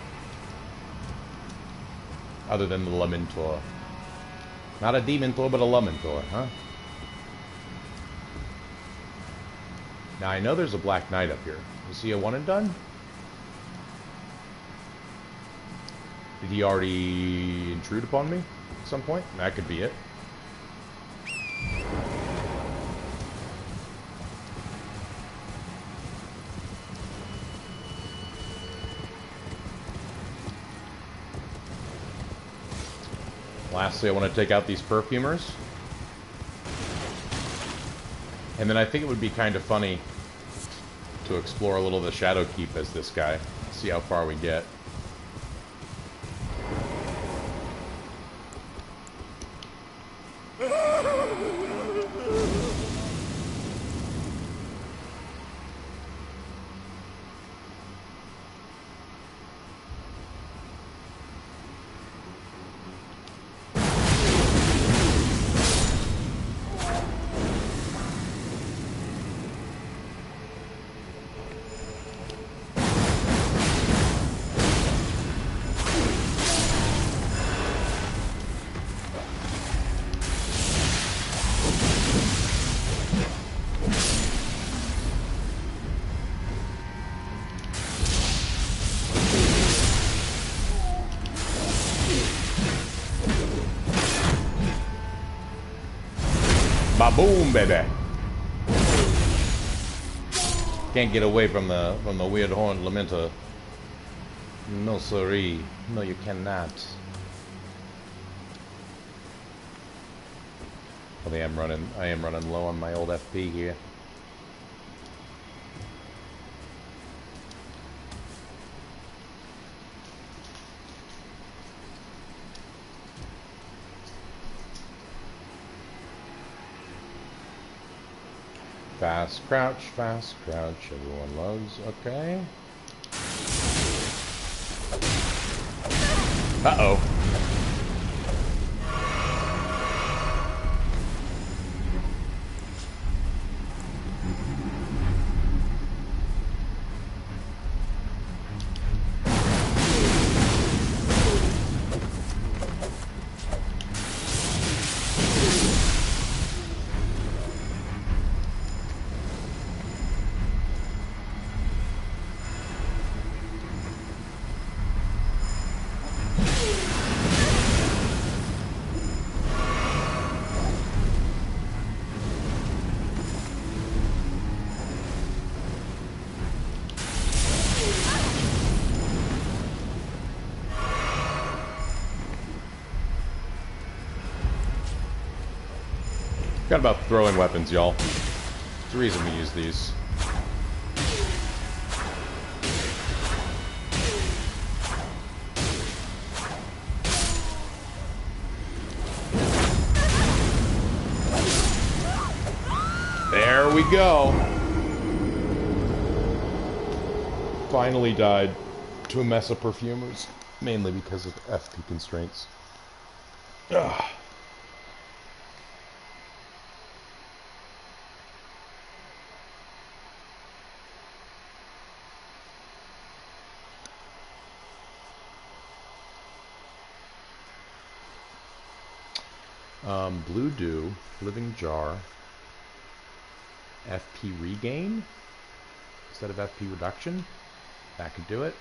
Other than the Lamenter. Not a Dementor, but a Lamenter, huh? Now I know there's a Black Knight up here. Is he a one and done? Did he already intrude upon me at some point? That could be it. Lastly, I want to take out these perfumers. And then I think it would be kind of funny to explore a little of the Shadow Keep as this guy. See how far we get. Ba-boom, baby! Can't get away from the weird horned Lamenter. No siree. No, you cannot. Well, I am running low on my old FP here. Fast crouch, everyone loves, okay. Uh-oh. Forgot about throwing weapons, y'all. There's a reason we use these. There we go. Finally died to a mess of perfumers, mainly because of FP constraints. Ugh. Blue Dew, Living Jar, FP Regain instead of FP Reduction. That could do it.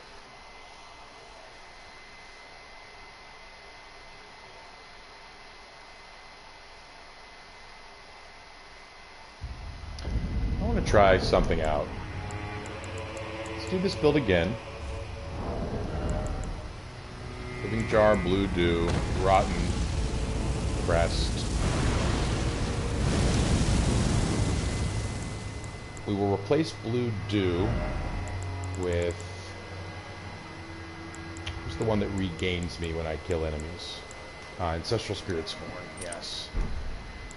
I want to try something out. Let's do this build again. Living Jar, Blue Dew, Rotten Crest. We will replace Blue Dew with... what's the one that regains me when I kill enemies? Ancestral Spirit's Horn, yes.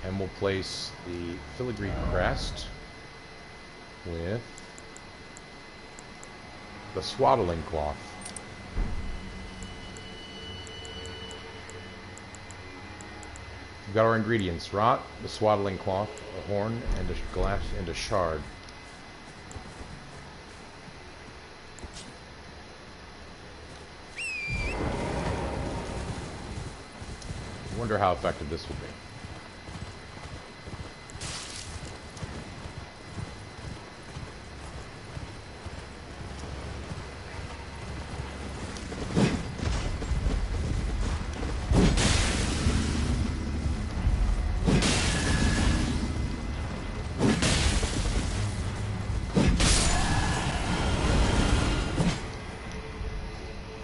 And we'll place the Filigree Crest with the Swaddling Cloth. We've got our ingredients: rot, the Swaddling Cloth, a horn, and a glass, and a shard. I wonder how effective this will be.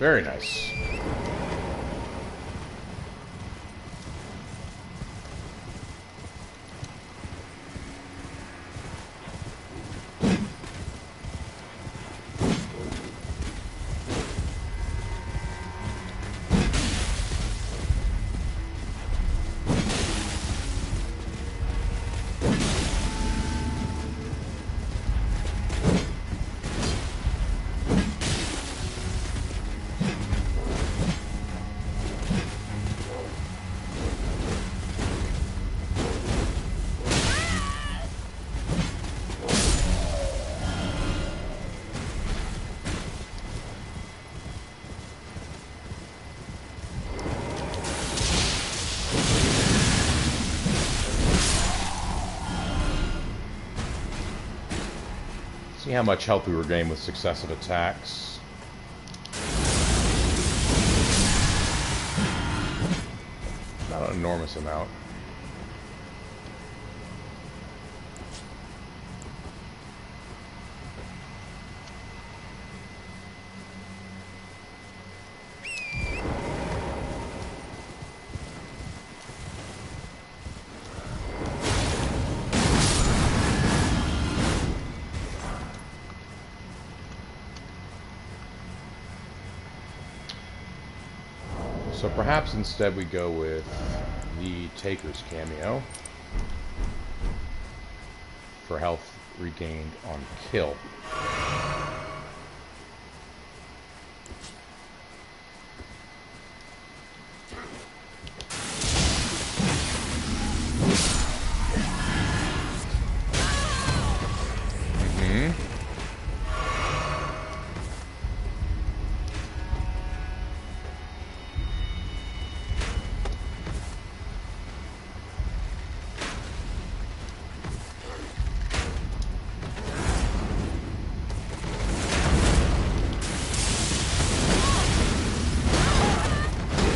Very nice. See how much health we were gaining with successive attacks. Not an enormous amount. So perhaps instead we go with the Taker's cameo for health regained on kill.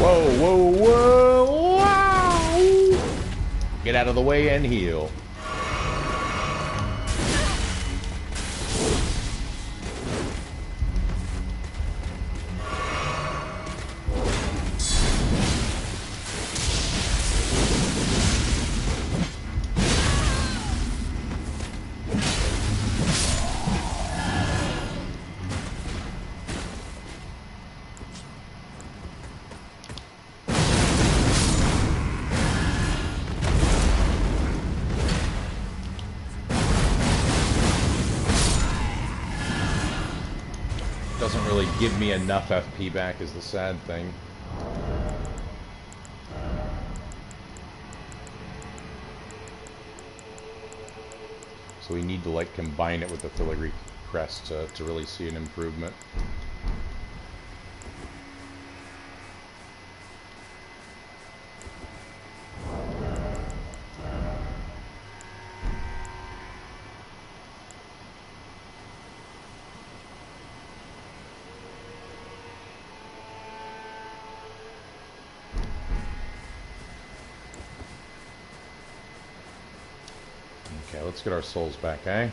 Whoa, whoa, whoa, wow! Get out of the way and heal. Doesn't really give me enough FP back is the sad thing. So we need to like combine it with the filigree crest to really see an improvement. Okay, let's get our souls back, eh?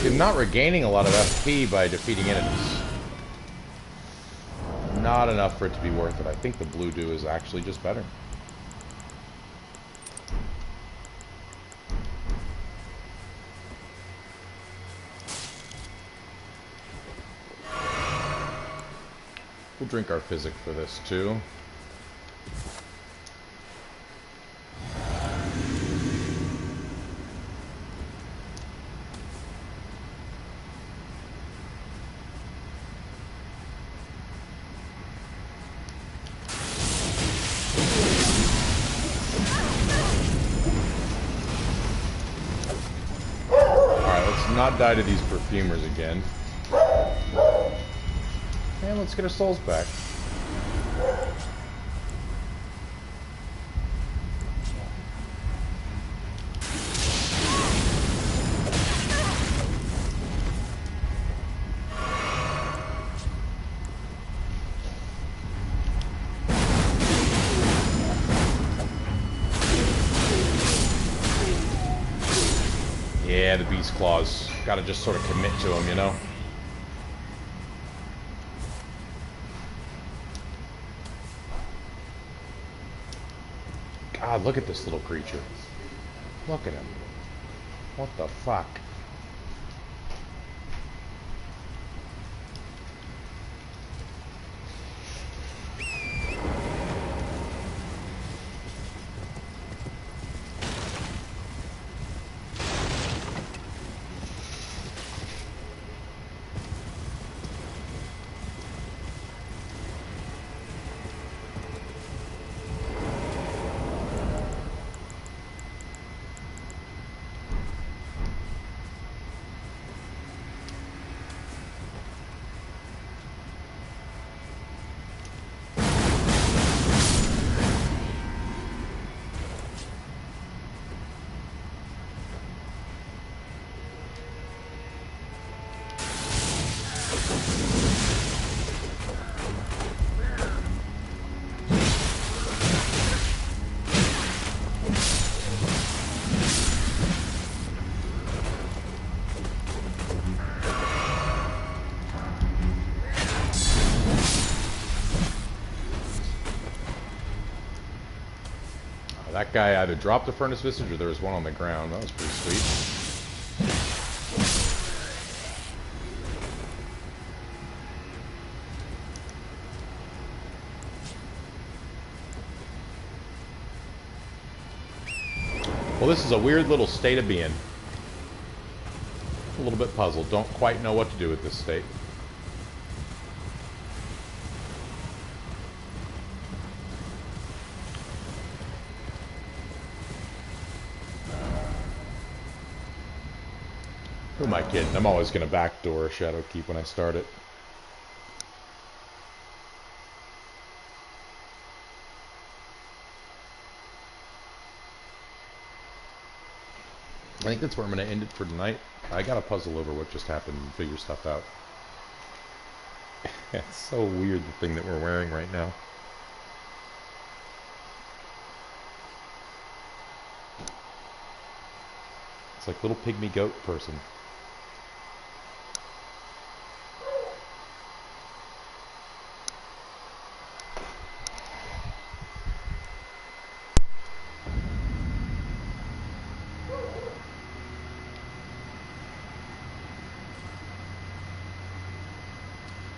I'm not regaining a lot of FP by defeating enemies. Not enough for it to be worth it. I think the blue dew is actually just better. We'll drink our physic for this too. not die to these perfumers again. And let's get our souls back. Yeah, the beast claws. Gotta just sort of commit to them, you know? God, look at this little creature. Look at him. What the fuck? That guy either dropped the furnace visage or there was one on the ground. That was pretty sweet. Well, this is a weird little state of being. A little bit puzzled. Don't quite know what to do with this state. Who am I kidding? I'm always going to backdoor Shadow Keep when I start it. I think that's where I'm going to end it for tonight. I got to puzzle over what just happened and figure stuff out. It's so weird, the thing that we're wearing right now. It's like little pygmy goat person.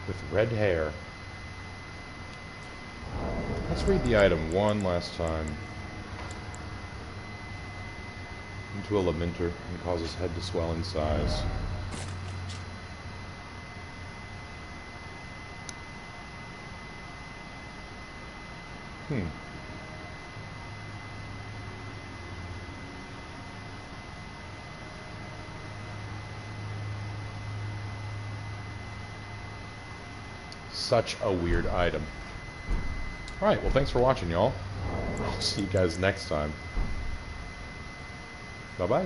With red hair. Let's read the item one last time. Into a Lamenter and causes head to swell in size. Such a weird item. Alright, well thanks for watching, y'all. I'll see you guys next time. Bye-bye.